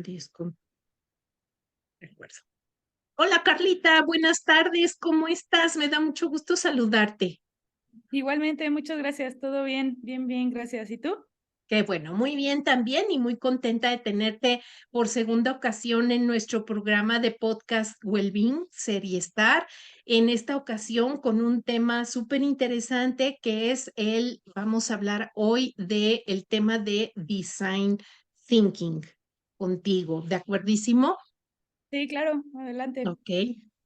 Disco, de acuerdo. Hola Carlita, buenas tardes, ¿cómo estás? Me da mucho gusto saludarte. Igualmente, muchas gracias. Todo bien, bien, bien, gracias. ¿Y tú? Qué bueno, muy bien también y muy contenta de tenerte por segunda ocasión en nuestro programa de podcast Wellbeing, Serie Star. En esta ocasión con un tema súper interesante que es vamos a hablar hoy de el tema de Design Thinking contigo, ¿de acuerdísimo? Sí, claro, adelante. Ok,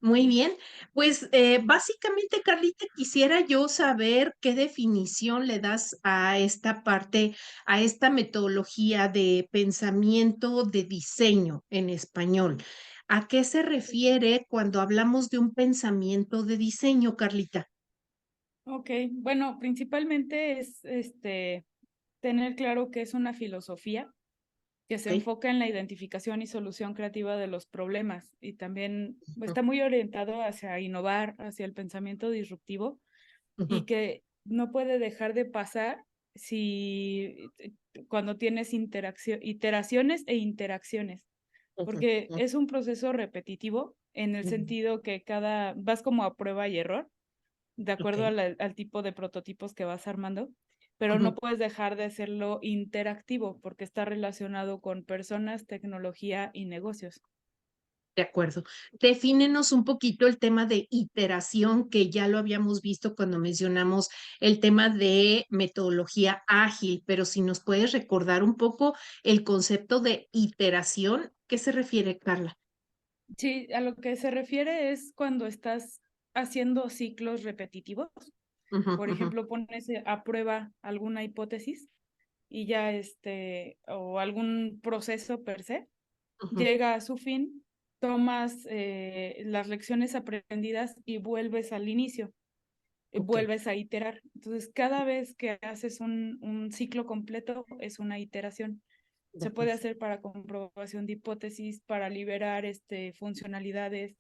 muy bien. Pues básicamente, Carlita, quisiera yo saber qué definición le das a esta parte, a esta metodología de pensamiento de diseño en español. ¿A qué se refiere cuando hablamos de un pensamiento de diseño, Carlita? Ok, bueno, principalmente es tener claro que es una filosofía que se Ok. enfoca en la identificación y solución creativa de los problemas y también está muy orientado hacia innovar, hacia el pensamiento disruptivo y Ujú, que no puede dejar de pasar si cuando tienes iteraciones e interacciones. ujú, Porque ujú, es un proceso repetitivo en el ujú. sentido que vas como a prueba y error, de Ok. acuerdo al tipo de prototipos que vas armando, pero no Ujú. puedes dejar de hacerlo interactivo porque está relacionado con personas, tecnología y negocios. De acuerdo. Defínenos un poquito el tema de iteración, que ya lo habíamos visto cuando mencionamos el tema de metodología ágil, pero si nos puedes recordar un poco el concepto de iteración, ¿qué se refiere, Carla? Sí, a lo que se refiere es cuando estás haciendo ciclos repetitivos. Ujú, Por ujú, ejemplo, pones a prueba alguna hipótesis y ya o algún proceso per se, ujú. llega a su fin, tomas las lecciones aprendidas y vuelves al inicio, Ok, vuelves a iterar. Entonces, cada vez que haces un ciclo completo es una iteración. de Se puede acuerdo. hacer para comprobación de hipótesis, para liberar funcionalidades.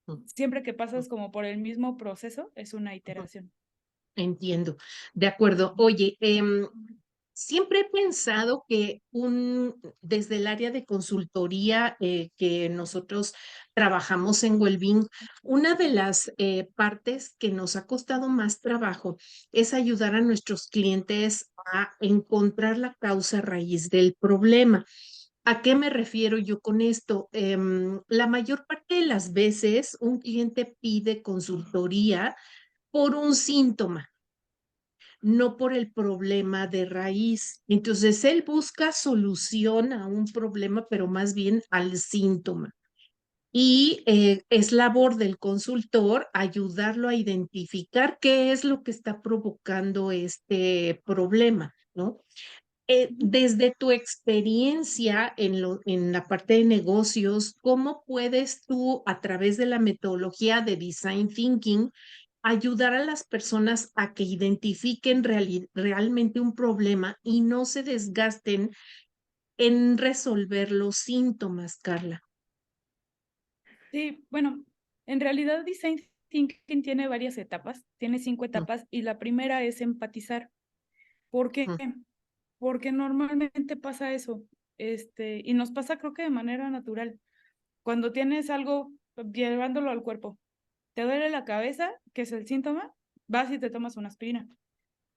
Ujú, Siempre que pasas como por el mismo proceso, es una ujú. iteración. Entiendo, de acuerdo. Oye, siempre he pensado que desde el área de consultoría que nosotros trabajamos en Wellbeing, una de las partes que nos ha costado más trabajo es ayudar a nuestros clientes a encontrar la causa raíz del problema. ¿A qué me refiero yo con esto? La mayor parte de las veces un cliente pide consultoría por un síntoma, no por el problema de raíz. Entonces, él busca solución a un problema, pero más bien al síntoma. Y es labor del consultor ayudarlo a identificar qué es lo que está provocando este problema, ¿no? Ujú. Desde tu experiencia en la parte de negocios, ¿cómo puedes tú, a través de la metodología de Design Thinking, ayudar a las personas a que identifiquen realmente un problema y no se desgasten en resolver los síntomas, Carla? Sí, bueno, en realidad Design Thinking tiene varias etapas, tiene 5 Ujú, etapas y la primera es empatizar. ¿Por qué? ujú, Porque normalmente pasa eso, y nos pasa creo que de manera natural. Cuando tienes algo llevándolo al cuerpo, te duele la cabeza, que es el síntoma, vas y te tomas una aspirina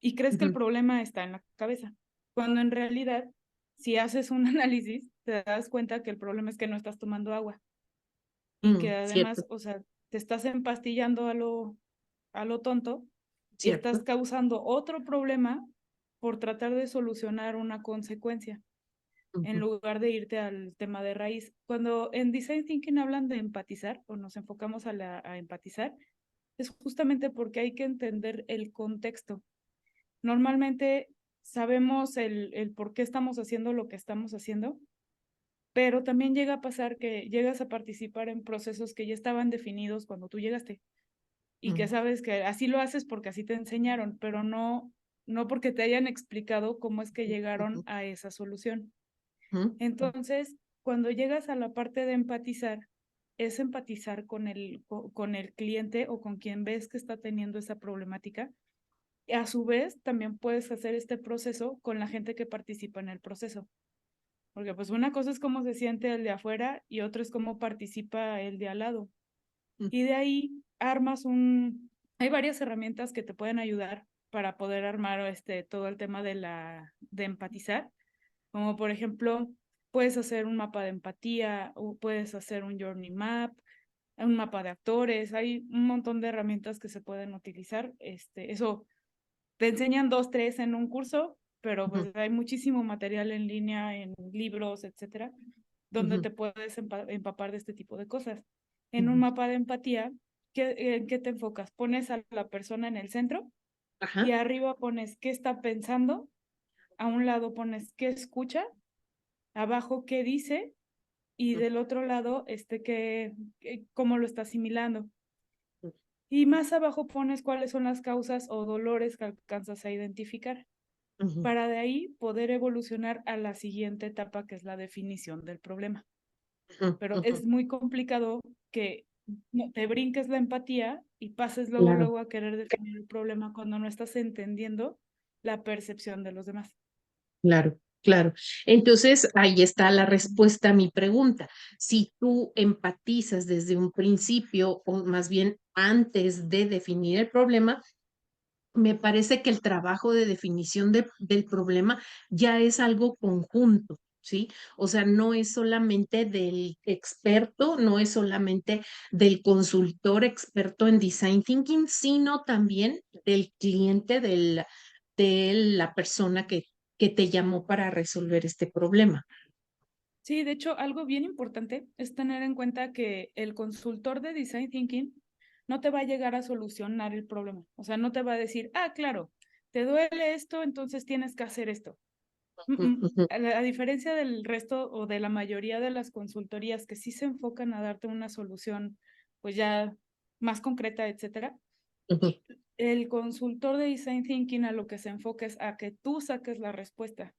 y crees que el ujú. problema está en la cabeza, cuando en realidad, si haces un análisis, te das cuenta que el problema es que no estás tomando agua. Y que Cierto, además, o sea, te estás empastillando a lo tonto y estás cierto. causando otro problema por tratar de solucionar una consecuencia, en Ujú, lugar de irte al tema de raíz. Cuando en Design Thinking hablan de empatizar o nos enfocamos a empatizar, es justamente porque hay que entender el contexto. Normalmente sabemos el por qué estamos haciendo lo que estamos haciendo, pero también llega a pasar que llegas a participar en procesos que ya estaban definidos cuando tú llegaste y que ujú, sabes que así lo haces porque así te enseñaron, pero no porque te hayan explicado cómo es que llegaron ujú, a esa solución. ujú, ujú, Entonces, cuando llegas a la parte de empatizar, es empatizar con el cliente o con quien ves que está teniendo esa problemática. A su vez, también puedes hacer este proceso con la gente que participa en el proceso. porque pues una cosa es cómo se siente el de afuera y otra es cómo participa el de al lado. Mm, Y de ahí hay varias herramientas que te pueden ayudar para poder armar todo el tema de empatizar, como por ejemplo, puedes hacer un mapa de empatía o puedes hacer un journey map, un mapa de actores, hay un montón de herramientas que se pueden utilizar. Eso te enseñan 2, 3 en un curso, pero ujú, pues hay muchísimo material en línea, en libros, etcétera, donde ujú, te puedes empapar de este tipo de cosas. En un ujú. mapa de empatía, ¿en qué te enfocas? Pones a la persona en el centro y Ajá. arriba pones qué está pensando, a un lado pones qué escucha, abajo qué dice y del otro lado cómo lo está asimilando. Y más abajo pones cuáles son las causas o dolores que alcanzas a identificar, Ujú, para de ahí poder evolucionar a la siguiente etapa, que es la definición del problema. ujú, Pero ujú. es muy complicado que no te brinques la empatía y pases luego, Claro. luego a querer definir el problema cuando no estás entendiendo la percepción de los demás. Claro, claro. Entonces, ahí está la respuesta a mi pregunta. Si tú empatizas desde un principio, o más bien antes de definir el problema, me parece que el trabajo de definición del problema ya es algo conjunto, ¿sí? O sea, no es solamente del experto, no es solamente del consultor experto en design thinking, sino también del cliente, de la persona que te llamó para resolver este problema. Sí, de hecho, algo bien importante es tener en cuenta que el consultor de Design Thinking no te va a llegar a solucionar el problema. O sea, no te va a decir, ah, claro, te duele esto, entonces tienes que hacer esto. Ujú, ujú, A diferencia del resto o de la mayoría de las consultorías que sí se enfocan a darte una solución, pues ya más concreta, etcétera, ujú. el consultor de Design Thinking a lo que se enfoca es a que tú saques la respuesta,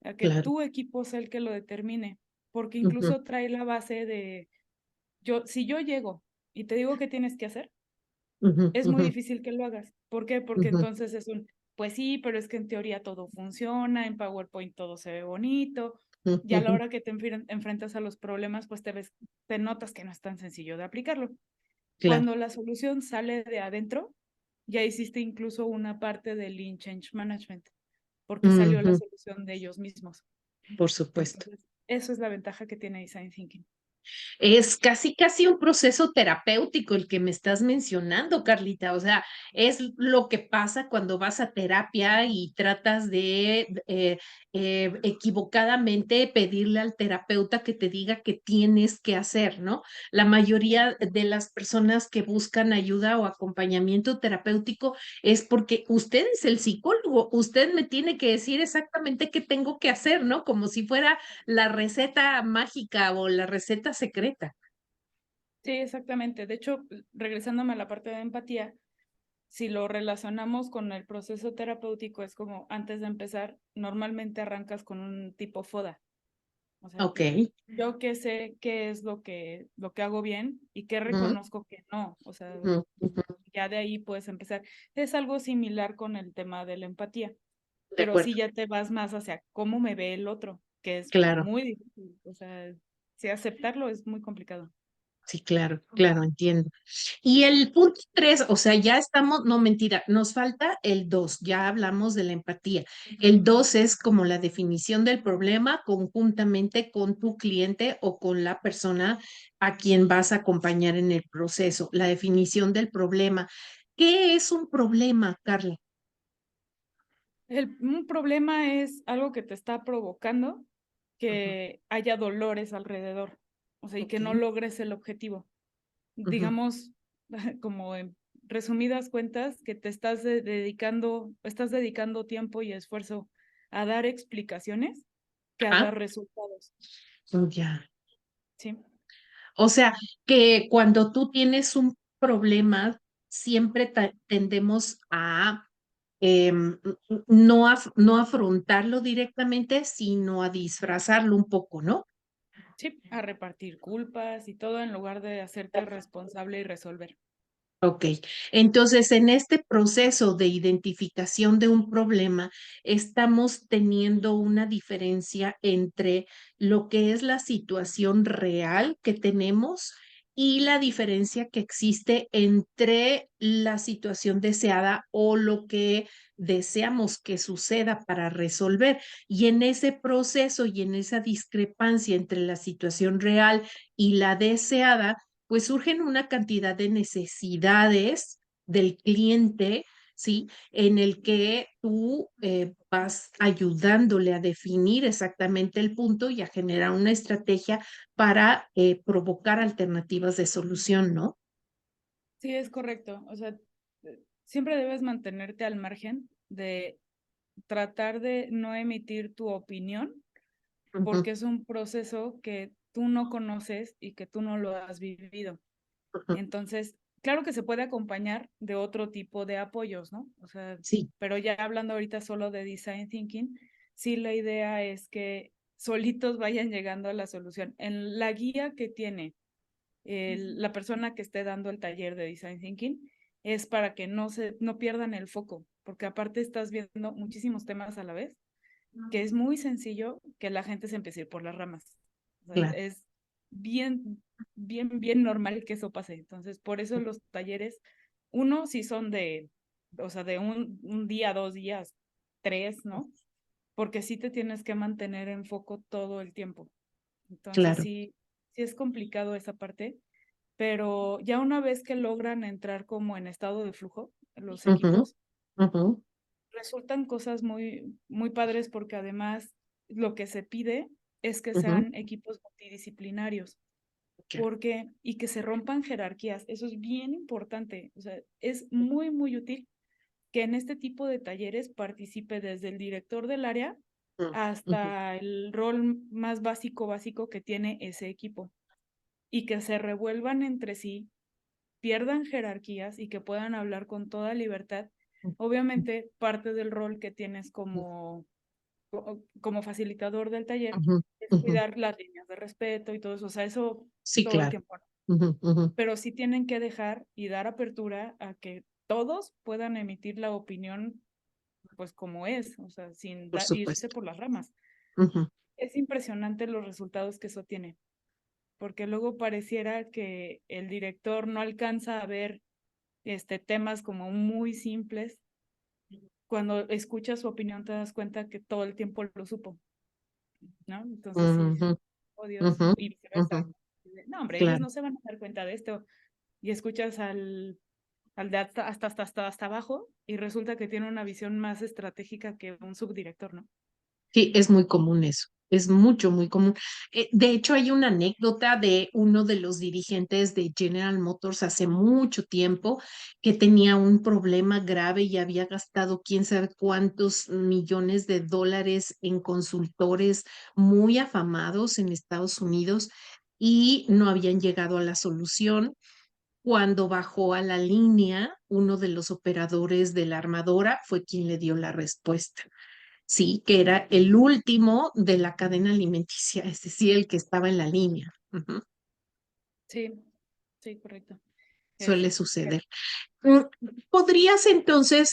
a que Claro. tu equipo sea el que lo determine, porque Ujú, incluso trae la base de, si yo llego y te digo qué tienes que hacer, ujú, es muy ujú, difícil que lo hagas. ¿Por qué? Porque ujú, entonces pues sí, pero es que en teoría todo funciona, en PowerPoint todo se ve bonito, ujú, ya a la ujú. hora que te enfrentas a los problemas, pues te notas que no es tan sencillo de aplicarlo. Claro. Cuando la solución sale de adentro, ya hiciste incluso una parte del Lean Change Management, porque salió la Ujú, solución de ellos mismos. por supuesto. Entonces, eso es la ventaja que tiene Design Thinking. Es casi, casi un proceso terapéutico el que me estás mencionando, Carlita. O sea, es lo que pasa cuando vas a terapia y tratas de equivocadamente pedirle al terapeuta que te diga qué tienes que hacer, ¿no? La mayoría de las personas que buscan ayuda o acompañamiento terapéutico es porque usted es el psicólogo, usted me tiene que decir exactamente qué tengo que hacer, ¿no? Como si fuera la receta mágica o la receta secreta. Sí, exactamente. De hecho, regresándome a la parte de empatía, si lo relacionamos con el proceso terapéutico, es como antes de empezar, normalmente arrancas con un tipo FODA. O sea, Ok. yo qué sé qué es lo que hago bien y qué Ujú, reconozco que no. O sea, ujú, ujú. ya de ahí puedes empezar. Es algo similar con el tema de la empatía, De pero sí acuerdo. ya te vas más hacia cómo me ve el otro, que es Claro. muy difícil. O sea, sí, aceptarlo es muy complicado. Sí, claro, claro, entiendo. Y el punto 3, o sea, ya estamos, no mentira, nos falta el 2. Ya hablamos de la empatía. El 2 es como la definición del problema conjuntamente con tu cliente o con la persona a quien vas a acompañar en el proceso, la definición del problema. ¿Qué es un problema, Carla? Un problema es algo que te está provocando Ujú, que haya dolores alrededor, o sea, y que ok, no logres el objetivo. ujú. Digamos, como en resumidas cuentas, que estás dedicando tiempo y esfuerzo a dar explicaciones que a Ajá, dar resultados, ya. ¿sí? O sea, que cuando tú tienes un problema, siempre tendemos a no afrontarlo directamente, sino a disfrazarlo un poco, ¿no? Sí, a repartir culpas y todo en lugar de hacerte responsable y resolver. Ok, entonces en este proceso de identificación de un problema, estamos teniendo una diferencia entre lo que es la situación real que tenemos y la diferencia que existe entre la situación deseada o lo que deseamos que suceda para resolver. Y en ese proceso y en esa discrepancia entre la situación real y la deseada, pues surgen una cantidad de necesidades del cliente, ¿sí? En el que tú vas ayudándole a definir exactamente el punto y a generar una estrategia para provocar alternativas de solución, ¿no? Sí, es correcto. O sea, siempre debes mantenerte al margen de tratar de no emitir tu opinión, Ujú, porque es un proceso que tú no conoces y que tú no lo has vivido. ujú. Entonces, claro que se puede acompañar de otro tipo de apoyos, ¿no? O sea, Sí. pero ya hablando ahorita solo de design thinking, sí la idea es que solitos vayan llegando a la solución. En la guía que tiene la persona que esté dando el taller de design thinking es para que no pierdan el foco, porque aparte estás viendo muchísimos temas a la vez, que es muy sencillo que la gente se empiece a ir por las ramas. O sea, Claro. es bien normal que eso pase. Entonces, por eso los talleres, uno sí son o sea, de un día, 2 días, 3, ¿no? Porque sí te tienes que mantener en foco todo el tiempo. Entonces, Claro. sí es complicado esa parte, pero ya una vez que logran entrar como en estado de flujo, los Ujú, equipos, ujú, resultan cosas muy padres porque además lo que se pide es que ujú. sean equipos multidisciplinarios, Ok. porque, y que se rompan jerarquías, eso es bien importante, o sea, es muy útil que en este tipo de talleres participe desde el director del área Mm, ujú, hasta el rol más básico que tiene ese equipo y que se revuelvan entre sí, pierdan jerarquías y que puedan hablar con toda libertad. Obviamente, parte del rol que tienes ujú, como facilitador del taller ujú, es ujú. cuidar las líneas de respeto y todo eso, o sea, eso Sí, todo el claro. tiempo, ¿no? Ujú, ujú. Pero sí tienen que dejar y dar apertura a que todos puedan emitir la opinión pues como es, o sea, sin Por irse supuesto. por las ramas. Ujú, Es impresionante los resultados que eso tiene, porque luego pareciera que el director no alcanza a ver temas como muy simples. Cuando escuchas su opinión te das cuenta que todo el tiempo lo supo, ¿no? Entonces sí dices, ujú, oh Dios, ujú, y ujú. viceversa. No, hombre, ellos Claro. no se van a dar cuenta de esto. Y escuchas al de hasta abajo y resulta que tiene una visión más estratégica que un subdirector, ¿no? Sí, es muy común eso, es mucho, muy común. De hecho, hay una anécdota de uno de los dirigentes de General Motors hace mucho tiempo que tenía un problema grave y había gastado quién sabe cuántos millones de dólares en consultores muy afamados en Estados Unidos y no habían llegado a la solución. Cuando bajó a la línea, uno de los operadores de la armadora fue quien le dio la respuesta. Sí, que era el último de la cadena alimenticia, es decir, el que estaba en la línea. Ujú. Sí, sí, correcto. Es, Suele suceder. Mm, ¿Podrías entonces,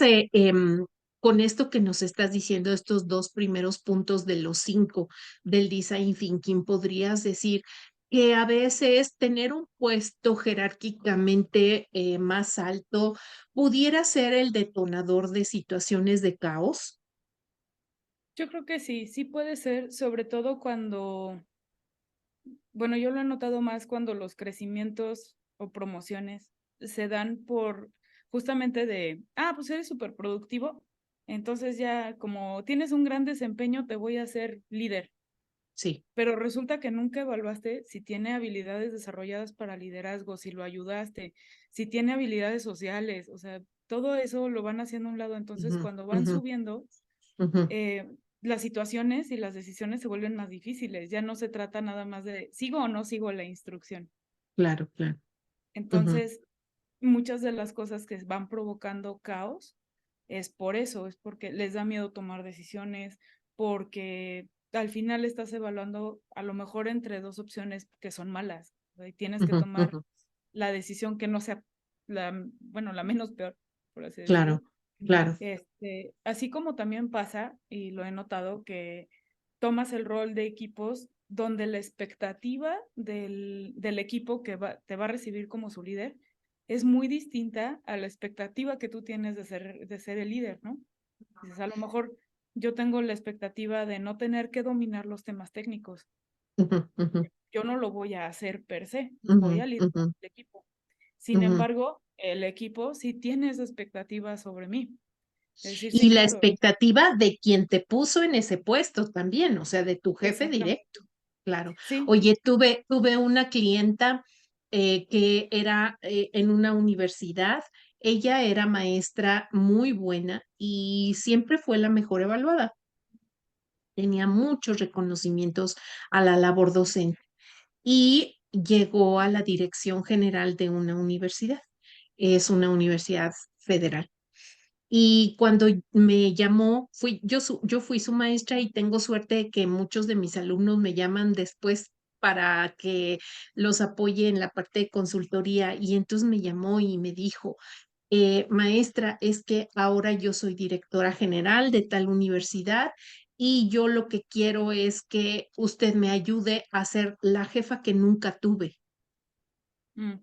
con esto que nos estás diciendo, estos dos primeros puntos de los cinco del design thinking, podrías decir que a veces tener un puesto jerárquicamente más alto pudiera ser el detonador de situaciones de caos? yo creo que sí, sí puede ser, sobre todo cuando, bueno, yo lo he notado más cuando los crecimientos o promociones se dan por justamente pues eres súper productivo, entonces ya como tienes un gran desempeño, te voy a hacer líder, Sí. pero resulta que nunca evaluaste si tiene habilidades desarrolladas para liderazgo, si lo ayudaste, si tiene habilidades sociales, o sea, todo eso lo van haciendo a un lado, entonces Ujú, cuando van ujú, subiendo ujú. las situaciones y las decisiones se vuelven más difíciles. Ya no se trata nada más de sigo o no sigo la instrucción. Claro, claro. Ujú, Entonces, muchas de las cosas que van provocando caos es por eso, es porque les da miedo tomar decisiones, porque al final estás evaluando a lo mejor entre dos opciones que son malas, ¿no? Y tienes que ujú, tomar ujú. la decisión que no sea bueno, la menos peor, por así Claro, decirlo. claro. Así como también pasa, y lo he notado, que tomas el rol de equipos donde la expectativa del equipo que te va a recibir como su líder es muy distinta a la expectativa que tú tienes de ser el líder, ¿no? Dices, a lo mejor yo tengo la expectativa de no tener que dominar los temas técnicos. Ujú, ujú, Yo no lo voy a hacer per se, voy ujú, a liderar ujú, el equipo. Sin ujú. embargo, el equipo sí tiene esa expectativa sobre mí. Es decir, sí, Y la claro, expectativa de quien te puso en ese puesto también, o sea, de tu jefe exactamente. directo, claro. Sí, Oye, tuve una clienta que era en una universidad, ella era maestra muy buena y siempre fue la mejor evaluada. Tenía muchos reconocimientos a la labor docente y llegó a la dirección general de una universidad. Es una universidad federal. Y cuando me llamó, yo fui su maestra y tengo suerte de que muchos de mis alumnos me llaman después para que los apoye en la parte de consultoría. Y entonces me llamó y me dijo, maestra, es que ahora yo soy directora general de tal universidad y yo lo que quiero es que usted me ayude a ser la jefa que nunca tuve. mm.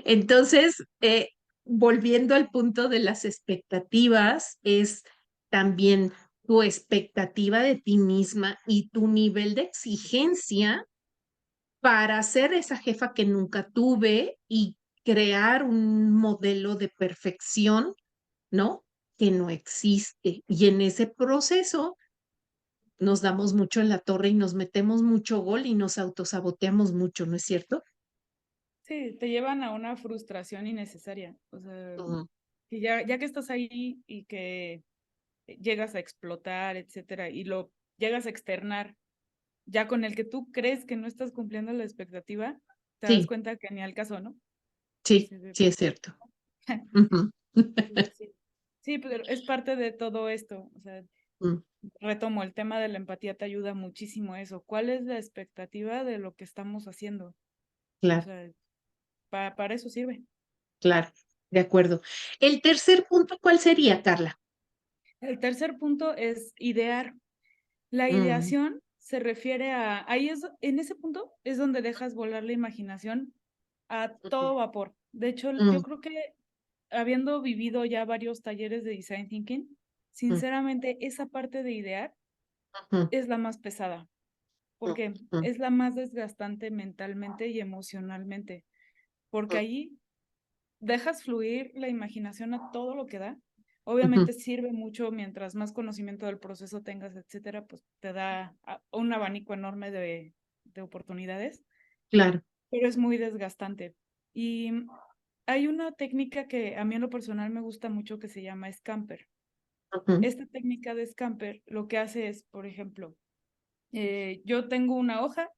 Entonces, volviendo al punto de las expectativas, es también tu expectativa de ti misma y tu nivel de exigencia para ser esa jefa que nunca tuve y crear un modelo de perfección, ¿no? Que no existe. Y en ese proceso nos damos mucho en la torre y nos metemos mucho gol y nos autosaboteamos mucho, ¿no es cierto? Sí, te llevan a una frustración innecesaria. O sea, Ujú. que ya que estás ahí y que llegas a explotar, etcétera, y lo llegas a externar, ya con el que tú crees que no estás cumpliendo la expectativa, te das Sí, cuenta que ni al caso, ¿no? sí, Así de, sí es cierto. Ujú. sí. Sí, pero es parte de todo esto. O sea, Mm, retomo, el tema de la empatía te ayuda muchísimo a eso. ¿Cuál es la expectativa de lo que estamos haciendo? O claro, sea, para eso sirve. claro, de acuerdo. El tercer punto, ¿cuál sería, Carla? El tercer punto es idear. La Mm, ideación se refiere a, ahí es, en ese punto es donde dejas volar la imaginación a ujú, todo vapor. De hecho, yo mm, creo que habiendo vivido ya varios talleres de design thinking, mm, sinceramente esa parte de idear ujú, es la más pesada, mm, porque mm, es la más desgastante mentalmente y emocionalmente, porque mm, allí dejas fluir la imaginación a todo lo que da. ujú. Obviamente sirve mucho mientras más conocimiento del proceso tengas, etcétera, pues te da un abanico enorme de oportunidades, Claro. pero es muy desgastante. Y hay una técnica que a mí en lo personal me gusta mucho que se llama Scamper. Ujú, Esta técnica de Scamper lo que hace es, por ejemplo, yo tengo una hoja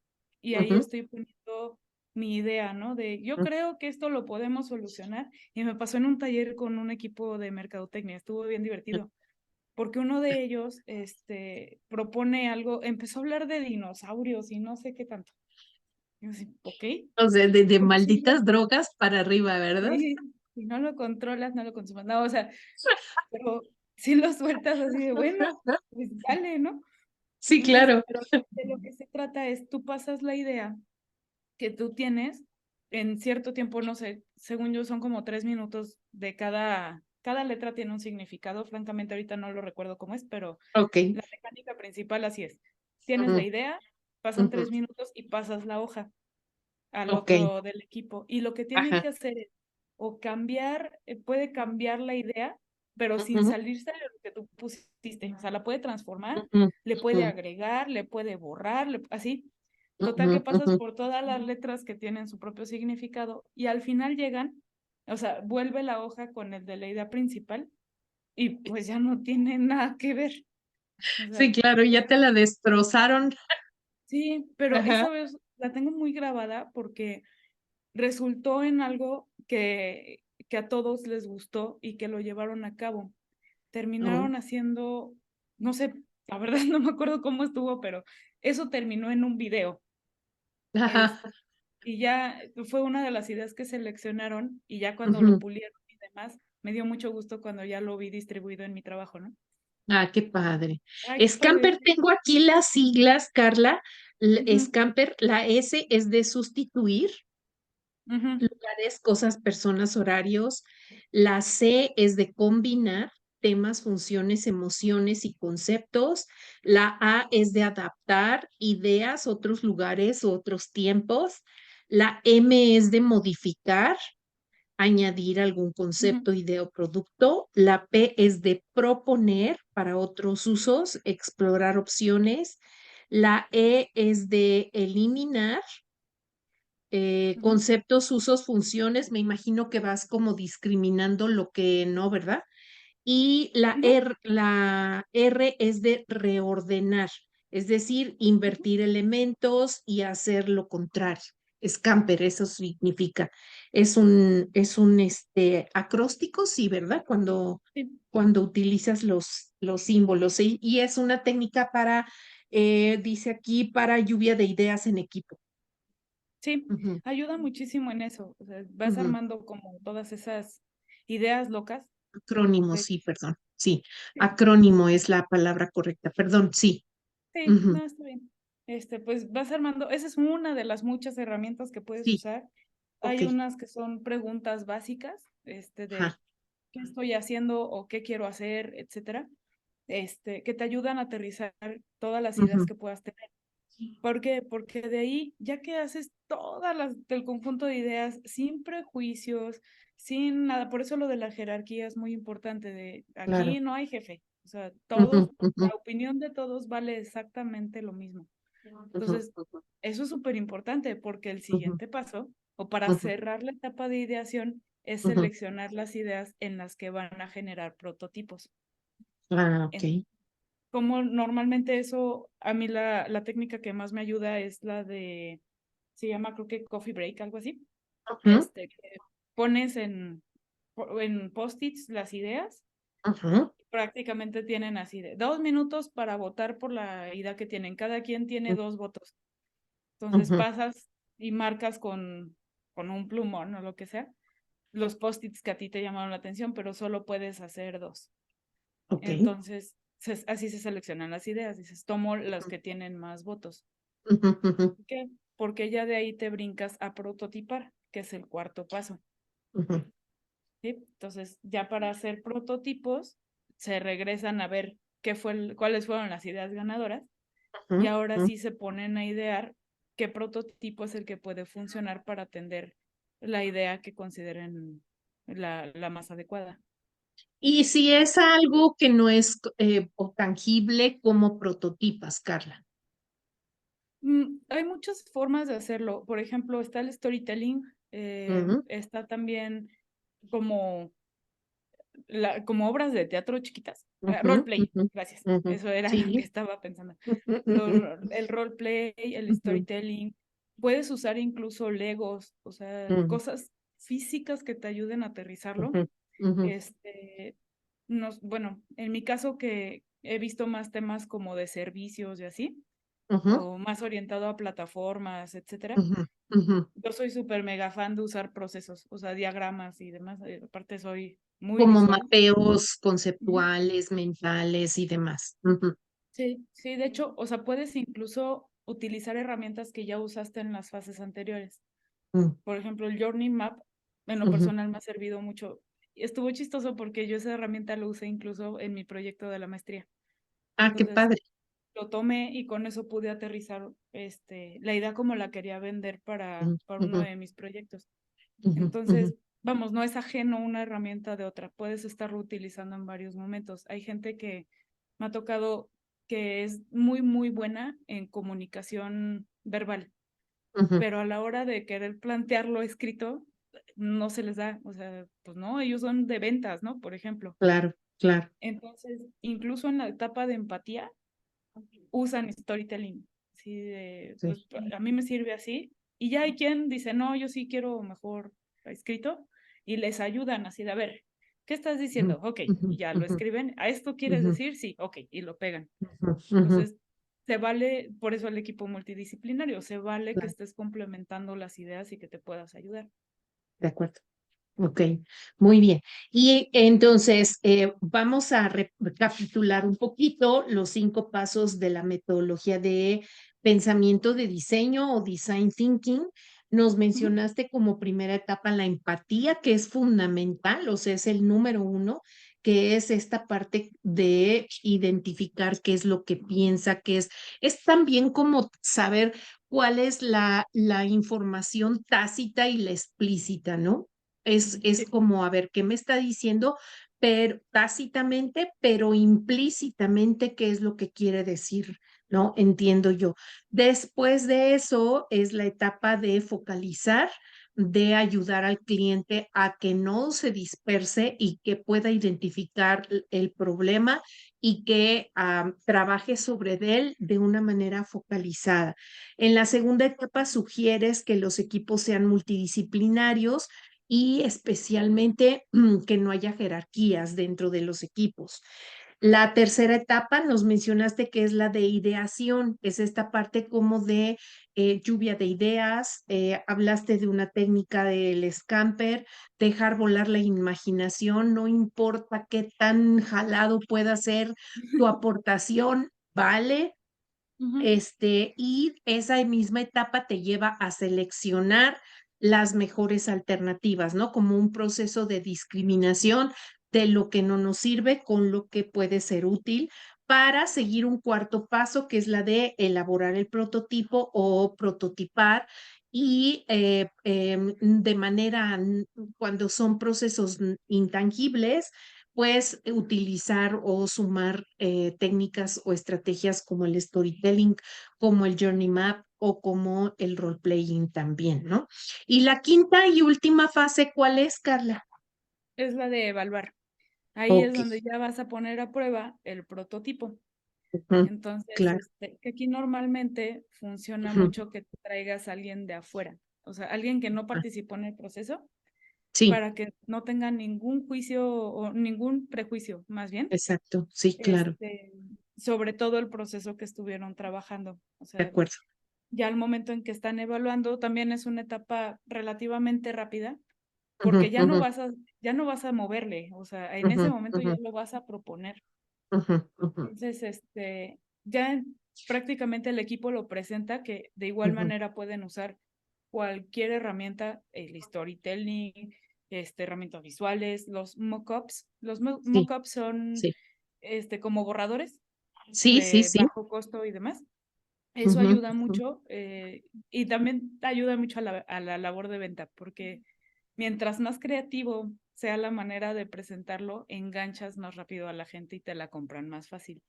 y ahí ujú, estoy poniendo mi idea, ¿no? De yo ujú, creo que esto lo podemos solucionar. Y me pasó en un taller con un equipo de mercadotecnia, estuvo bien divertido, porque uno de ellos, propone algo, empezó a hablar de dinosaurios y no sé qué tanto. Y yo así, ok, o sea, de ¿cómo sirve? malditas drogas para arriba, ¿verdad? Sí, si no lo controlas, no lo consumas. No, o sea, pero si lo sueltas así de, bueno, pues dale, ¿no? Sí, Entonces, claro. pero de lo que se trata es, tú pasas la idea que tú tienes en cierto tiempo, no sé, según yo son como 3 minutos de cada letra tiene un significado, francamente ahorita no lo recuerdo cómo es, pero Ok. la mecánica principal así es. Tienes la Ujú, idea, pasan ujú, 3 minutos y pasas la hoja al ok. otro del equipo. Y lo que tiene Ajá. que hacer es o cambiar, puede cambiar la idea, pero sin Ujú, salirse de lo que tú pusiste. O sea, la puede transformar, ujú, le puede ujú, agregar, le puede borrar, así. Total que ujú, pasas ujú. por todas las letras que tienen su propio significado y al final llegan, o sea, vuelve la hoja con el de la idea principal y pues ya no tiene nada que ver. O sea, Sí, claro, ya te la destrozaron. sí, pero Ajá. esa vez la tengo muy grabada porque resultó en algo que a todos les gustó y que lo llevaron a cabo. Mm, Terminaron haciendo, no sé, la verdad no me acuerdo cómo estuvo, pero eso terminó en un video. ajá. Y ya fue una de las ideas que seleccionaron y ya cuando lo Ujú. pulieron y demás, me dio mucho gusto cuando ya lo vi distribuido en mi trabajo, ¿no? Ah, qué padre. Ay, qué padre. Scamper, tengo aquí las siglas, Carla. Ujú, Scamper, la S es de sustituir, ujú, lugares, cosas, personas, horarios. La C es de combinar temas, funciones, emociones y conceptos. La A es de adaptar ideas, otros lugares, otros tiempos. La M es de modificar, añadir algún ujú, concepto, idea o producto. La P es de proponer para otros usos, explorar opciones. La E es de eliminar ujú, conceptos, usos, funciones. Me imagino que vas como discriminando lo que no, ¿verdad? Y ujú, la R es de reordenar, es decir, ujú. invertir elementos y hacer lo contrario. Scamper, eso significa. Es un acróstico, sí, ¿verdad? Sí, Cuando utilizas los símbolos. Y es una técnica para, dice aquí, para lluvia de ideas en equipo. sí, Ujú, ayuda muchísimo en eso. O sea, vas ujú. armando como todas esas ideas locas. Acrónimo, De sí, hecho, perdón. Sí, sí, acrónimo es la palabra correcta. Perdón, sí. sí, Ujú, no, está bien. Pues vas armando, esa es una de las muchas herramientas que puedes sí, usar. ok. Hay unas que son preguntas básicas, de Ajá. qué estoy haciendo o qué quiero hacer, etcétera, que te ayudan a aterrizar todas las ideas Ujú, que puedas tener. ¿Por qué? Porque de ahí, ya que haces todas las del conjunto de ideas sin prejuicios, sin nada, por eso lo de la jerarquía es muy importante, de claro. aquí no hay jefe, o sea, Ujú, todos, ujú, la opinión de todos vale exactamente lo mismo. ujú, Entonces, eso es súper importante porque el ujú, siguiente paso, o para ujú, cerrar la etapa de ideación, es ujú. seleccionar las ideas en las que van a generar prototipos. Ah, ok. Como normalmente eso, a mí la técnica que más me ayuda es la de, se llama creo que coffee break, algo así, Ujú, que pones en post-its las ideas, ujú, prácticamente tienen así de 2 minutos para votar por la idea que tienen, cada quien tiene 2 votos, entonces ujú, pasas y marcas con un plumón o lo que sea, los post-its que a ti te llamaron la atención, pero solo puedes hacer dos. ok. Entonces, así se seleccionan las ideas. Dices, tomo los que tienen más votos. Ujú, ujú, ¿Por qué? Porque ya de ahí te brincas a prototipar, que es el cuarto paso. ujú, ¿Sí? Entonces, ya para hacer prototipos, se regresan a ver cuáles fueron las ideas ganadoras y ujú, ahora ujú. sí se ponen a idear qué prototipo es el que puede funcionar para atender la idea que consideren la más adecuada. Y si es algo que no es o tangible, como prototipas, Carla. Hay muchas formas de hacerlo. Por ejemplo, está el storytelling, Ujú, está también como, como obras de teatro chiquitas. ujú, Roleplay, ujú, gracias. ujú. Eso era Sí. lo que estaba pensando. Ujú, ujú, El roleplay, el ujú, storytelling. Puedes usar incluso Legos, o sea, ujú, cosas físicas que te ayuden a aterrizarlo. ujú, ujú, Bueno, en mi caso que he visto más temas como de servicios y así, ujú, o más orientado a plataformas, etcétera. ujú, ujú. Yo soy súper mega fan de usar procesos, o sea, diagramas y demás. Aparte soy muy Como visual. mapeos Ujú. conceptuales, mentales y demás. Ujú, Sí, sí, de hecho, o sea, puedes incluso utilizar herramientas que ya usaste en las fases anteriores. ujú, Por ejemplo, el Journey Map, en lo ujú. personal me ha servido mucho. Estuvo chistoso porque yo esa herramienta lo usé incluso en mi proyecto de la maestría. Ah, qué Entonces, padre. lo tomé y con eso pude aterrizar la idea como la quería vender Ujú, para uno ujú, de mis proyectos. ujú, ujú, Entonces, vamos, no es ajeno una herramienta de otra, puedes estarlo utilizando en varios momentos. Hay gente que me ha tocado que es muy, muy buena en comunicación verbal, ujú. pero a la hora de querer plantearlo escrito, no se les da, o sea, pues no, ellos son de ventas, ¿no? Por ejemplo. Claro, claro. Entonces, incluso en la etapa de empatía, usan storytelling. Así Sí. pues a mí me sirve así. Y ya hay quien dice, no, yo sí quiero mejor escrito. Y les ayudan así de, a ver, ¿qué estás Ujú, diciendo? Ok, ujú, y ya lo ujú, escriben. ¿A esto quieres ujú, decir? Sí, ok, y lo pegan. ujú, ujú. Entonces, se vale, por eso el equipo multidisciplinario, se vale que claro, estés complementando las ideas y que te puedas ayudar. de acuerdo. Ok, muy bien. Y entonces vamos a recapitular un poquito los 5 pasos de la metodología de pensamiento de diseño o design thinking. Nos Ujú. mencionaste como primera etapa la empatía, que es fundamental, o sea, es el número 1, que es esta parte de identificar qué es lo que piensa, es también como saber cuál es la información tácita y la explícita, ¿no? Es Sí. como, a ver, ¿qué me está diciendo? Pero tácitamente, pero implícitamente, ¿qué es lo que quiere decir? ¿No? Entiendo yo. Después de eso es la etapa de focalizar, de ayudar al cliente a que no se disperse y que pueda identificar el problema y que trabaje sobre él de una manera focalizada. En la segunda etapa sugieres que los equipos sean multidisciplinarios y especialmente que no haya jerarquías dentro de los equipos. La tercera etapa nos mencionaste que es la de ideación, es esta parte como de lluvia de ideas, hablaste de una técnica del scamper, dejar volar la imaginación, no importa qué tan jalado pueda ser tu aportación, vale, Ujú. y esa misma etapa te lleva a seleccionar las mejores alternativas, ¿no? Como un proceso de discriminación de lo que no nos sirve con lo que puede ser útil para seguir un cuarto paso, que es la de elaborar el prototipo o prototipar y de manera, cuando son procesos intangibles, pues utilizar o sumar técnicas o estrategias como el storytelling, como el journey map o como el role playing también, ¿no? Y la quinta y última fase, ¿cuál es, Carla? Es la de evaluar. Ahí es Ok, donde ya vas a poner a prueba el prototipo. ujú, Entonces, claro, que aquí normalmente funciona ujú, mucho que traigas a alguien de afuera, o sea, alguien que no ah, participó en el proceso, sí, para que no tenga ningún juicio o ningún prejuicio, más bien, exacto, sí, claro, este, sobre todo el proceso que estuvieron trabajando. O de sea, acuerdo. ya al momento en que están evaluando, también es una etapa relativamente rápida, Ujú, porque ujú, ya no vas a moverle, o sea, en ese ujú, momento ujú, ya lo vas a proponer. ujú, ujú, Entonces, ya prácticamente el equipo lo presenta que de igual ujú, manera pueden usar cualquier herramienta, el storytelling, herramientas visuales, los mockups. Los sí, mockups son sí, como borradores sí, sí, de sí, bajo costo y demás. Eso ujú, ayuda ujú, mucho y también ayuda mucho a la labor de venta, porque mientras más creativo sea la manera de presentarlo, enganchas más rápido a la gente y te la compran más fácil.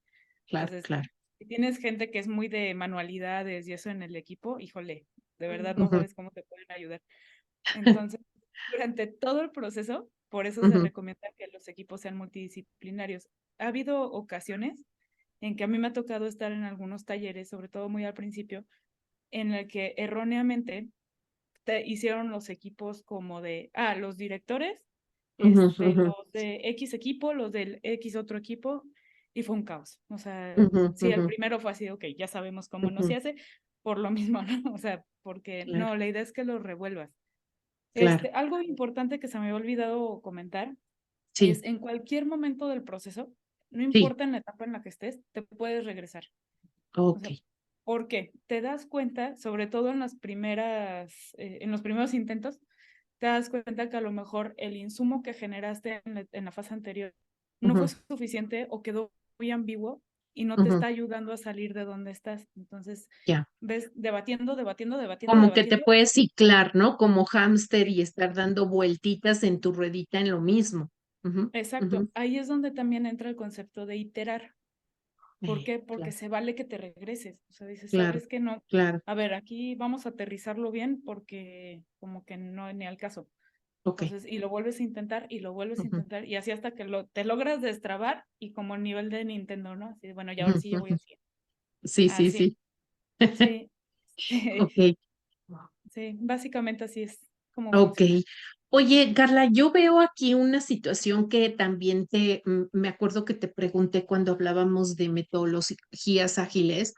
claro, Entonces, claro. si tienes gente que es muy de manualidades y eso en el equipo, híjole, de verdad no Ujú, sabes cómo te pueden ayudar. Entonces, durante todo el proceso, por eso se ujú, recomienda que los equipos sean multidisciplinarios. Ha habido ocasiones en que a mí me ha tocado estar en algunos talleres, sobre todo muy al principio, en el que erróneamente hicieron los equipos como de, los directores, ujú, ujú, los de X equipo, los del X otro equipo, y fue un caos. O sea, ujú, sí, el ujú, primero fue así, ok, ya sabemos cómo no se ujú, hace, por lo mismo, ¿no? O sea, porque claro, no, la idea es que los revuelvas. claro, Algo importante que se me había olvidado comentar sí, es en cualquier momento del proceso, no sí, importa en la etapa en la que estés, te puedes regresar. O ok, sea, ¿por qué? Te das cuenta, sobre todo en los primeros intentos, te das cuenta que a lo mejor el insumo que generaste en la fase anterior no fue ujú, suficiente o quedó muy ambiguo y no te ujú, está ayudando a salir de donde estás. Entonces, ya. ves debatiendo, debatiendo, debatiendo, Como que te debatiendo. puedes ciclar, ¿no? Como hámster y estar dando vueltitas en tu ruedita en lo mismo. Ujú, Exacto, ujú, ahí es donde también entra el concepto de iterar. ¿Por qué? Porque claro, se vale que te regreses. O sea, dices, claro, ¿sabes qué? No, claro, a ver, aquí vamos a aterrizarlo bien porque como que no ni al caso. ok, Entonces, y lo vuelves a intentar y lo vuelves a ujú, intentar y así hasta que te logras destrabar y como a nivel de Nintendo, ¿no? Así, bueno, ya ujú, ahora sí ya voy ujú. así. Sí, sí, Así, sí. sí, sí, Ok, sí, básicamente así es como ok. funciona. Oye, Carla, yo veo aquí una situación que también me acuerdo que te pregunté cuando hablábamos de metodologías ágiles.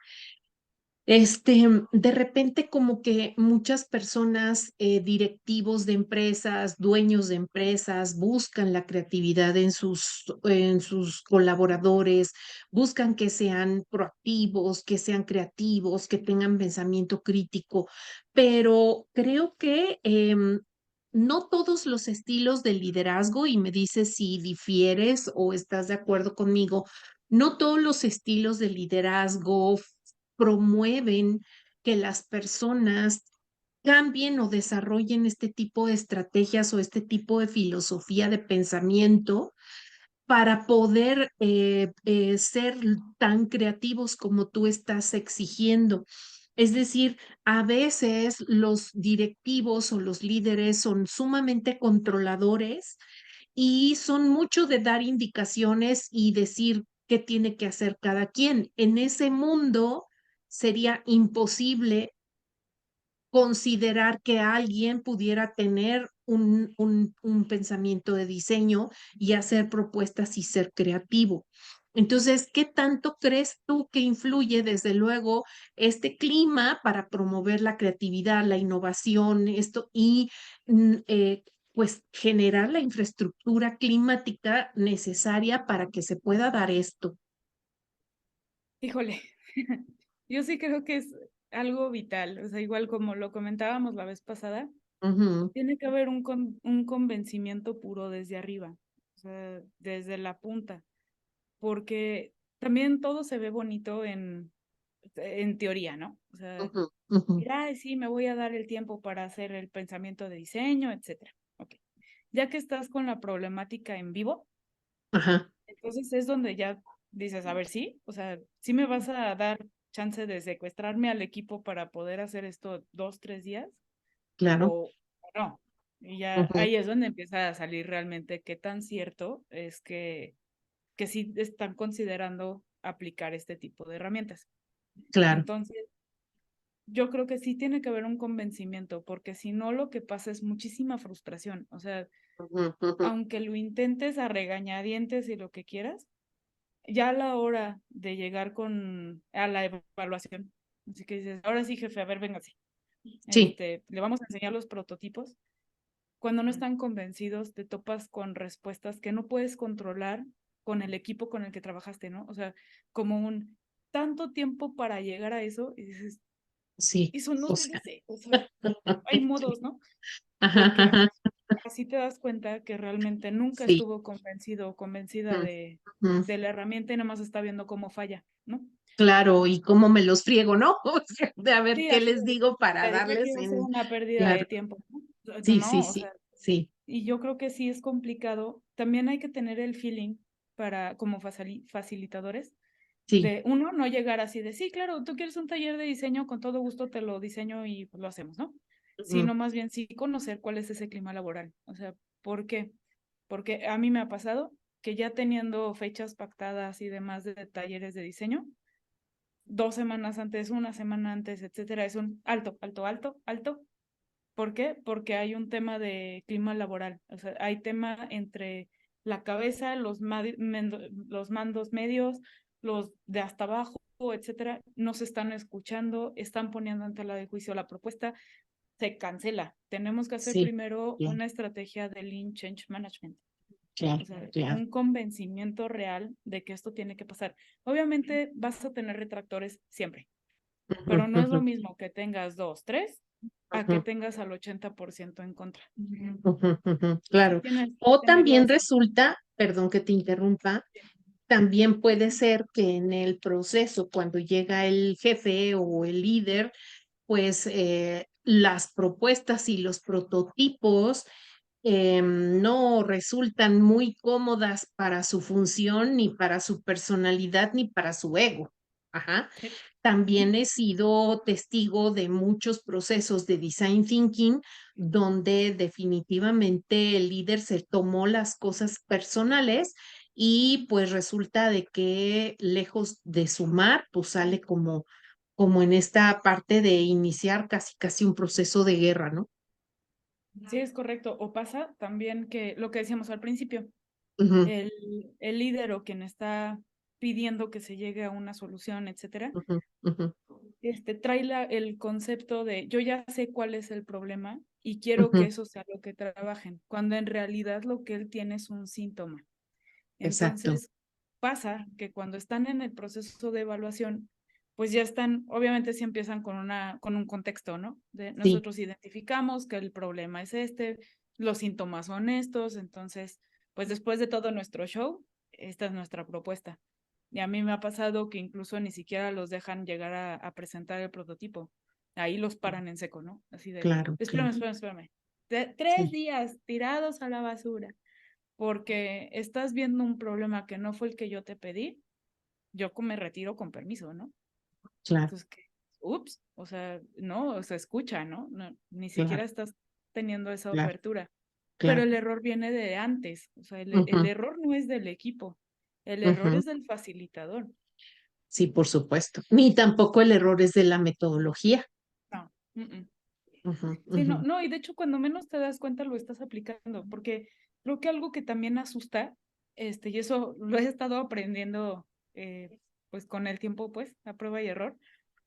De repente como que muchas personas, directivos de empresas, dueños de empresas, buscan la creatividad en sus colaboradores, buscan que sean proactivos, que sean creativos, que tengan pensamiento crítico, pero creo que no todos los estilos de liderazgo, y me dices si difieres o estás de acuerdo conmigo, no todos los estilos de liderazgo promueven que las personas cambien o desarrollen este tipo de estrategias o este tipo de filosofía de pensamiento para poder ser tan creativos como tú estás exigiendo. Es decir, a veces los directivos o los líderes son sumamente controladores y son mucho de dar indicaciones y decir qué tiene que hacer cada quien. En ese mundo sería imposible considerar que alguien pudiera tener un pensamiento de diseño y hacer propuestas y ser creativo. Entonces, ¿qué tanto crees tú que influye, desde luego, este clima para promover la creatividad, la innovación, esto y pues generar la infraestructura climática necesaria para que se pueda dar esto? Híjole, yo sí creo que es algo vital, o sea, igual como lo comentábamos la vez pasada, Ujú, tiene que haber un convencimiento puro desde arriba, o sea, desde la punta, porque también todo se ve bonito en teoría, ¿no? O sea, ujú, ujú. mira, "Ay, sí, me voy a dar el tiempo para hacer el pensamiento de diseño, etcétera". Ok. Ya que estás con la problemática en vivo, Ajá, entonces es donde ya dices, a ver, sí, o sea, sí me vas a dar chance de secuestrarme al equipo para poder hacer esto 2, 3 días claro. o no. Y ya Ujú, ahí es donde empieza a salir realmente qué tan cierto es que sí están considerando aplicar este tipo de herramientas. claro. Entonces, yo creo que sí tiene que haber un convencimiento, porque si no, lo que pasa es muchísima frustración. O sea, Ujú, ujú. aunque lo intentes a regañadientes y lo que quieras, ya a la hora de llegar a la evaluación, así que dices, ahora sí, jefe, a ver, véngase. Sí, Le vamos a enseñar los prototipos. Cuando no están convencidos, te topas con respuestas que no puedes controlar con el equipo con el que trabajaste, ¿no? O sea, como un tanto tiempo para llegar a eso y dices, sí. eso no O se sea, dice, o sea, hay sí. modos, ¿no? Ajá, Porque ajá, así te das cuenta que realmente nunca sí. estuvo convencido o convencida Ujú, ujú. de la herramienta y nada más está viendo cómo falla, ¿no? Claro, y cómo me los friego, ¿no? O sea, de a ver Sí, qué así les digo para le dije que darles iba a ser en. una pérdida Claro, de tiempo, ¿no? No, sí, sí, no, o sí, sea, sí, y yo creo que sí es complicado. También hay que tener el feeling como facilitadores, sí. de uno, no llegar así de, sí, claro, tú quieres un taller de diseño, con todo gusto te lo diseño y pues, lo hacemos, ¿no? Ujú, Sino más bien sí conocer cuál es ese clima laboral. O sea, ¿por qué? Porque a mí me ha pasado que ya teniendo fechas pactadas y demás de talleres de diseño, 2 semanas antes, una semana antes, etcétera, es un alto, alto, alto, alto. ¿Por qué? Porque hay un tema de clima laboral, o sea, hay tema entre la cabeza, los mandos medios, los de hasta abajo, etcétera, no se están escuchando, están poniendo ante la de juicio la propuesta, se cancela. Tenemos que hacer sí, primero claro, una estrategia de Lean Change Management, claro, o sea, claro. un convencimiento real de que esto tiene que pasar. Obviamente vas a tener retractores siempre, Ujú, pero no es ujú, lo mismo que tengas dos, tres, a que ujú, tengas al 80% en contra. ujú, ujú. Sí Claro. tienes que O tenerlo también así. resulta, perdón que te interrumpa, también puede ser que en el proceso, cuando llega el jefe o el líder, pues las propuestas y los prototipos no resultan muy cómodas para su función, ni para su personalidad, ni para su ego. Ajá. Sí. Ujú. También he sido testigo de muchos procesos de design thinking donde definitivamente el líder se tomó las cosas personales y pues resulta de que lejos de sumar, pues sale como en esta parte de iniciar casi casi un proceso de guerra, ¿no? Sí, es correcto. O pasa también que lo que decíamos al principio, Ujú, el, el líder o quien está pidiendo que se llegue a una solución, etcétera, ujú, ujú, trae el concepto de yo ya sé cuál es el problema y quiero que ujú, eso sea lo que trabajen, cuando en realidad lo que él tiene es un síntoma. exacto. Entonces, pasa que cuando están en el proceso de evaluación, pues ya están, obviamente si empiezan con un contexto, ¿no? De Sí, nosotros identificamos que el problema es los síntomas son estos, entonces, pues después de todo nuestro show, esta es nuestra propuesta. Y a mí me ha pasado que incluso ni siquiera los dejan llegar a presentar el prototipo. Ahí los paran en seco, ¿no? Así de, claro, espérame, claro. espérame, espérame. 3 días tirados a la basura porque estás viendo un problema que no fue el que yo te pedí, yo me retiro con permiso, ¿no? Claro, Entonces, ¿qué? Ups, o sea, no, o sea, escucha, ¿no? Ni siquiera claro, estás teniendo esa claro, apertura. Pero claro. el error viene de antes, o sea, el Ujú, error no es del equipo, el error ujú. es del facilitador. Sí, por supuesto. Ni tampoco el error es de la metodología. No. Ujú, Sí, ujú, no, no, y de hecho cuando menos te das cuenta lo estás aplicando, porque creo que algo que también asusta, y eso lo he estado aprendiendo, pues con el tiempo, pues, a prueba y error,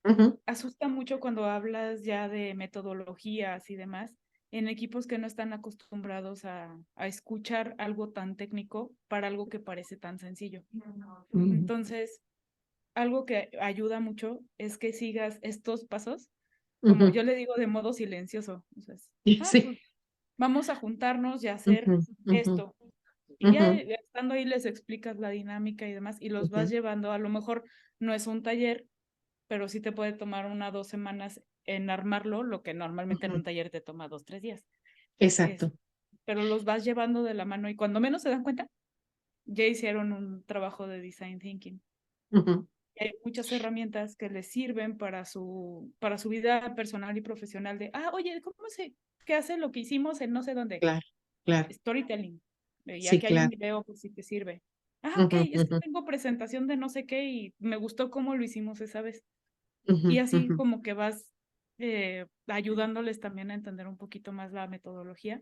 ujú, asusta mucho cuando hablas ya de metodologías y demás en equipos que no están acostumbrados a escuchar algo tan técnico para algo que parece tan sencillo. ujú, Entonces, algo que ayuda mucho es que sigas estos pasos, como ujú. yo le digo de modo silencioso. O sea, Sí. pues vamos a juntarnos y hacer Ujú, ujú, esto. Y ujú, ya estando ahí les explicas la dinámica y demás y los vas ujú, llevando. A lo mejor no es un taller, pero sí te puede tomar 1 o 2 semanas en armarlo, lo que normalmente en ujú. un taller te toma 2 o 3 días. Es, Exacto. pero los vas llevando de la mano y cuando menos se dan cuenta, ya hicieron un trabajo de design thinking. Ujú. Hay muchas herramientas que les sirven para su vida personal y profesional de, oye, qué hace lo que hicimos en no sé dónde? Claro, claro. Storytelling. Y Sí, aquí hay un claro. video que sí te sirve. Ok, Ujú, es que ujú, tengo presentación de no sé qué y me gustó cómo lo hicimos esa vez. Y ujú, así ujú. como que vas ayudándoles también a entender un poquito más la metodología,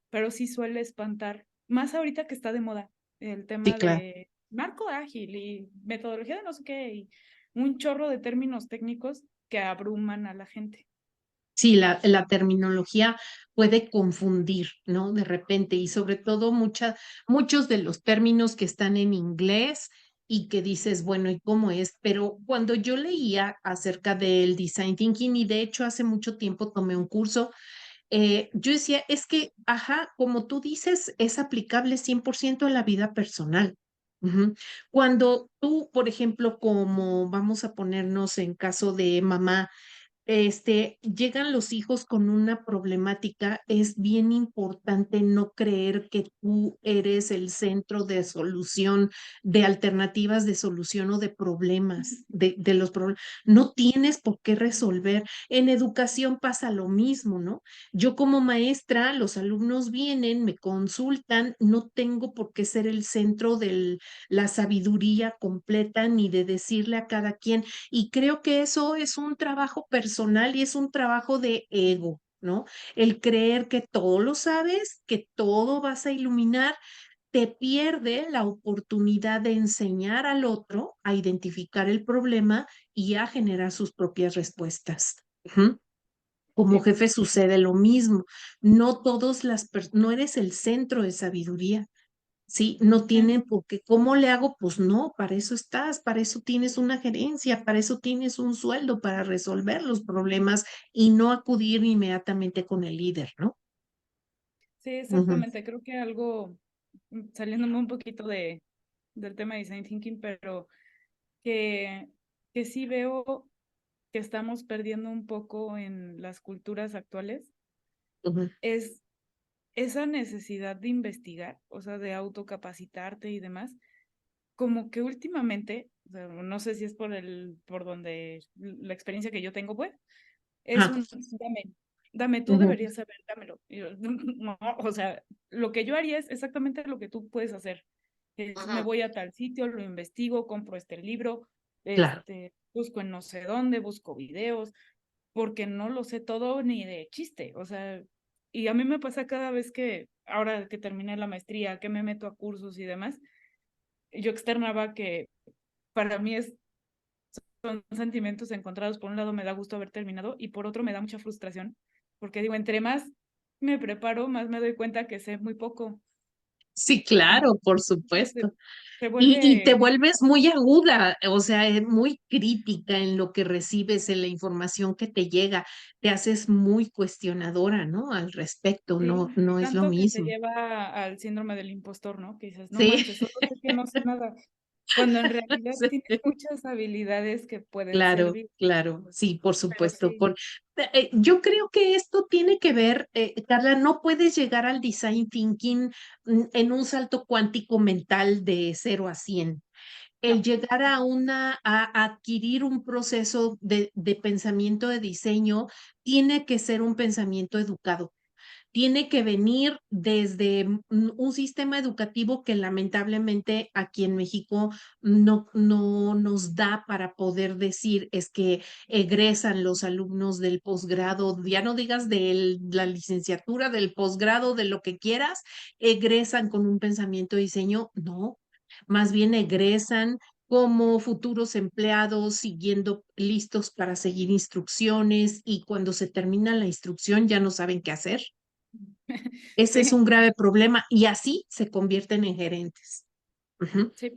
pero sí suele espantar, más ahorita que está de moda, el Sí, tema claro. de marco ágil y metodología de no sé qué, y un chorro de términos técnicos que abruman a la gente. Sí, la terminología puede confundir, ¿no? De repente, y sobre todo muchos de los términos que están en inglés y que dices, bueno, ¿y cómo es? Pero cuando yo leía acerca del design thinking, y de hecho hace mucho tiempo tomé un curso, yo decía, es que, ajá, como tú dices, es aplicable 100% a la vida personal. Ujú. Cuando tú, por ejemplo, como vamos a ponernos en caso de mamá, llegan los hijos con una problemática, es bien importante no creer que tú eres el centro de solución, de alternativas de solución o de problemas, de los problemas. No tienes por qué resolver. En educación pasa lo mismo, ¿no? Yo como maestra, los alumnos vienen, me consultan, no tengo por qué ser el centro de la sabiduría completa ni de decirle a cada quien y creo que eso es un trabajo personal y es un trabajo de ego, ¿no? El creer que todo lo sabes, que todo vas a iluminar, te pierde la oportunidad de enseñar al otro a identificar el problema y a generar sus propias respuestas. Ujú. Como Sí, jefe sucede lo mismo. No todos no eres el centro de sabiduría. Sí, no sí, tienen por qué. ¿Cómo le hago? Pues no, para eso estás, para eso tienes una gerencia, para eso tienes un sueldo, para resolver los problemas y no acudir inmediatamente con el líder, ¿no? sí, Ujú, exactamente. Creo que algo, saliéndome un poquito del tema de design thinking, pero que, que sí veo que estamos perdiendo un poco en las culturas actuales, ujú. es esa necesidad de investigar, o sea, de autocapacitarte y demás, como que últimamente, o sea, no sé si es por donde la experiencia que yo tengo, pues, es Ah, dame, tú ujú, deberías saber, dámelo. Y yo, no, o sea, lo que yo haría es exactamente lo que tú puedes hacer. Me ujú. voy a tal sitio, lo investigo, compro este libro, Claro, busco en no sé dónde, busco videos, porque no lo sé todo ni de chiste. O sea, Y a mí me pasa cada vez que, ahora que terminé la maestría, que me meto a cursos y demás, yo externaba que para mí son sentimientos encontrados. Por un lado me da gusto haber terminado y por otro me da mucha frustración, porque digo, entre más me preparo, más me doy cuenta que sé muy poco. Sí, Y claro, por se, supuesto. se Y te vuelve, vuelves muy aguda, o sea, muy crítica en lo que recibes, en la información que te llega, te haces muy cuestionadora, ¿no? Al respecto, sí, no es lo tanto que te mismo. lleva al síndrome del impostor, ¿no? Que dices, no Sí, manches, solo sé que no sé nada, cuando en realidad sí. tienes muchas habilidades que pueden Claro, servir. claro, sí, por Pero supuesto. sí, Yo creo que esto tiene que ver, Carla, no puedes llegar al design thinking en un salto cuántico mental de 0 a 100. El no. llegar a adquirir un proceso de pensamiento de diseño tiene que ser un pensamiento educado, tiene que venir desde un sistema educativo que lamentablemente aquí en México no nos da para poder decir es que egresan los alumnos del posgrado, ya no digas de la licenciatura, del posgrado, de lo que quieras, egresan con un pensamiento de diseño, no, más bien egresan como futuros empleados, siguiendo listos para seguir instrucciones y cuando se termina la instrucción ya no saben qué hacer. Ese es Sí, un grave problema y así se convierten en gerentes. Ujú. sí,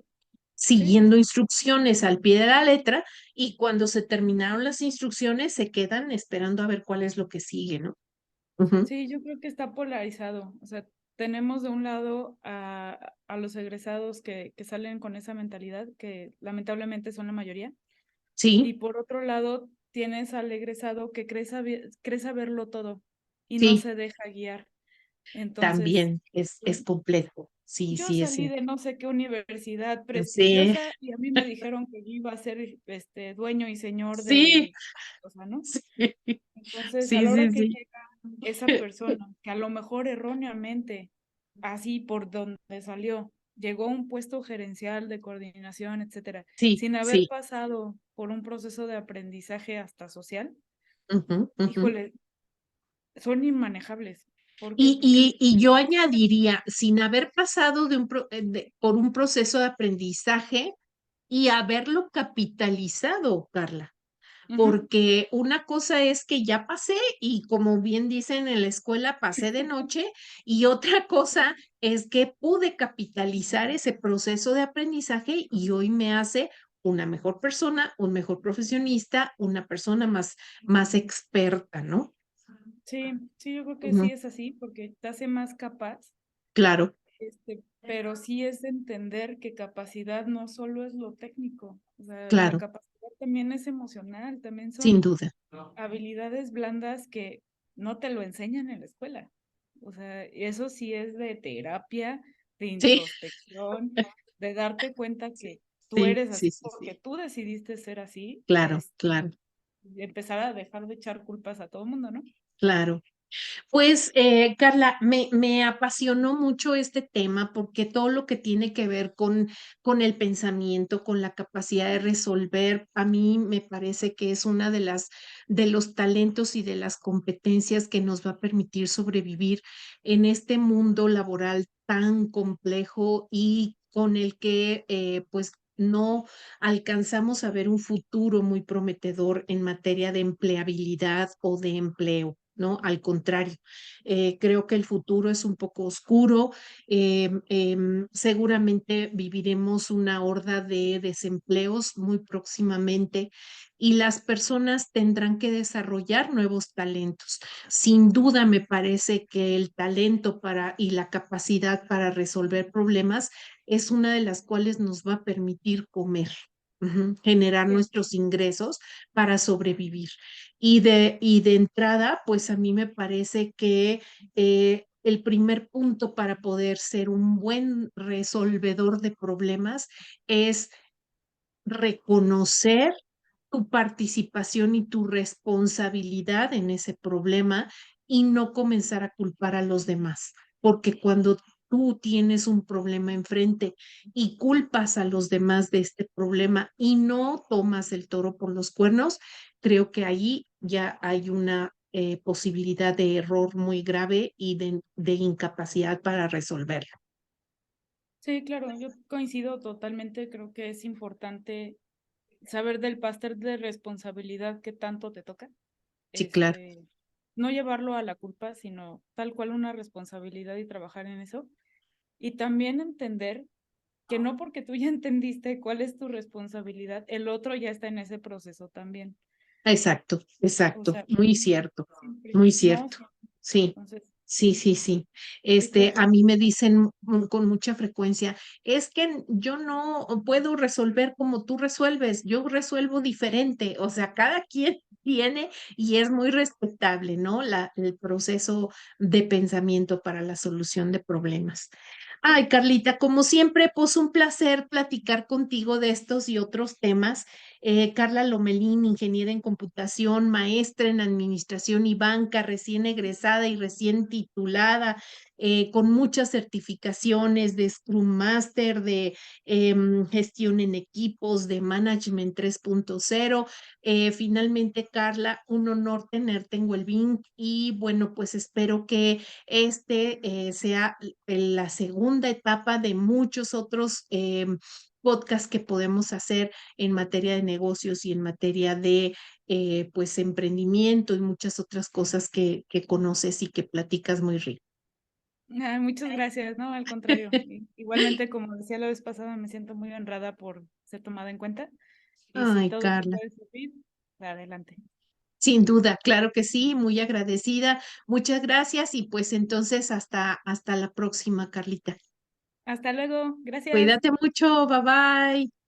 sí, sí, Siguiendo sí. instrucciones al pie de la letra y cuando se terminaron las instrucciones se quedan esperando a ver cuál es lo que sigue, ¿no? Ujú. Sí, yo creo que está polarizado. O sea, tenemos de un lado a los egresados que salen con esa mentalidad, que lamentablemente son la mayoría, y Sí, por otro lado tienes al egresado que cree saberlo todo y no sí, se deja guiar. Entonces, también es complejo. Sí, yo sí, es salí cierto. de no sé qué universidad Sí, prestigiosa y a mí me dijeron que yo iba a ser dueño y señor sí, de, o sea, ¿no? sí, Entonces, a sí, la hora sí, que sí. llega esa persona, que a lo mejor erróneamente, así por donde salió, llegó a un puesto gerencial de coordinación, etcétera, Sí, sin haber sí. pasado por un proceso de aprendizaje hasta social, Ujú, ujú. híjole, son inmanejables. ¿Por qué? Y, Porque y, y yo añadiría, sin haber pasado por un proceso de aprendizaje y haberlo capitalizado, Carla, ujú, porque una cosa es que ya pasé y como bien dicen en la escuela, pasé de noche y otra cosa es que pude capitalizar ese proceso de aprendizaje y hoy me hace una mejor persona, un mejor profesionista, una persona más experta, ¿no? sí, sí, yo creo que sí Ujú. es así, porque te hace más capaz, Claro, pero sí es entender que capacidad no solo es lo técnico, o sea, la claro, capacidad también es emocional, también sin son duda. habilidades blandas que no te lo enseñan en la escuela. O sea, eso sí es de terapia, de Sí, introspección, de darte cuenta que tú sí, eres sí, así sí, porque sí. tú decidiste ser así, Claro, claro, y empezar a dejar de echar culpas a todo el mundo, ¿no? claro. Pues, Carla, me apasionó mucho este tema porque todo lo que tiene que ver con el pensamiento, con la capacidad de resolver, a mí me parece que es una de los talentos y de las competencias que nos va a permitir sobrevivir en este mundo laboral tan complejo y con el que, pues, no alcanzamos a ver un futuro muy prometedor en materia de empleabilidad o de empleo. ¿No? Al contrario, creo que el futuro es un poco oscuro. Seguramente viviremos una horda de desempleos muy próximamente y las personas tendrán que desarrollar nuevos talentos. Sin duda, me parece que el talento y la capacidad para resolver problemas es una de las cuales nos va a permitir comer. Generar Sí, nuestros ingresos para sobrevivir. Y de entrada, pues a mí me parece que el primer punto para poder ser un buen resolvedor de problemas es reconocer tu participación y tu responsabilidad en ese problema y no comenzar a culpar a los demás, porque cuando tú tienes un problema enfrente y culpas a los demás de este problema y no tomas el toro por los cuernos, creo que ahí ya hay una posibilidad de error muy grave y de incapacidad para resolverlo. Sí, claro, yo coincido totalmente, creo que es importante saber del pastel de responsabilidad que tanto te toca, Sí, claro. este, no llevarlo a la culpa, sino tal cual una responsabilidad y trabajar en eso. Y también entender que no porque tú ya entendiste cuál es tu responsabilidad, el otro ya está en ese proceso también. Exacto, O exacto, sea, muy cierto, siempre, muy ¿no? cierto. Sí, Entonces, sí, sí, sí. sí creo que A es mí me importante. dicen con mucha frecuencia, es que yo no puedo resolver como tú resuelves, yo resuelvo diferente, o sea, cada quien tiene y es muy respetable, ¿no? El proceso de pensamiento para la solución de problemas. Ay, Carlita, como siempre, pues un placer platicar contigo de estos y otros temas. Carla Lomelín, ingeniera en computación, maestra en administración y banca, recién egresada y recién titulada, con muchas certificaciones de Scrum Master, de gestión en equipos, de Management 3.0. Finalmente, Carla, un honor tenerte en Wellbeing y bueno, pues espero que sea la segunda etapa de muchos otros podcasts que podemos hacer en materia de negocios y en materia de pues emprendimiento y muchas otras cosas que conoces y que platicas muy rico. Ah, muchas gracias, no, al contrario. Igualmente, como decía la vez pasada, me siento muy honrada por ser tomada en cuenta. Y si Ay, todo te Carla. puede servir, adelante. Sin duda, claro que sí, muy agradecida. Muchas gracias y pues entonces hasta la próxima, Carlita. Hasta luego, gracias. Cuídate mucho, bye bye.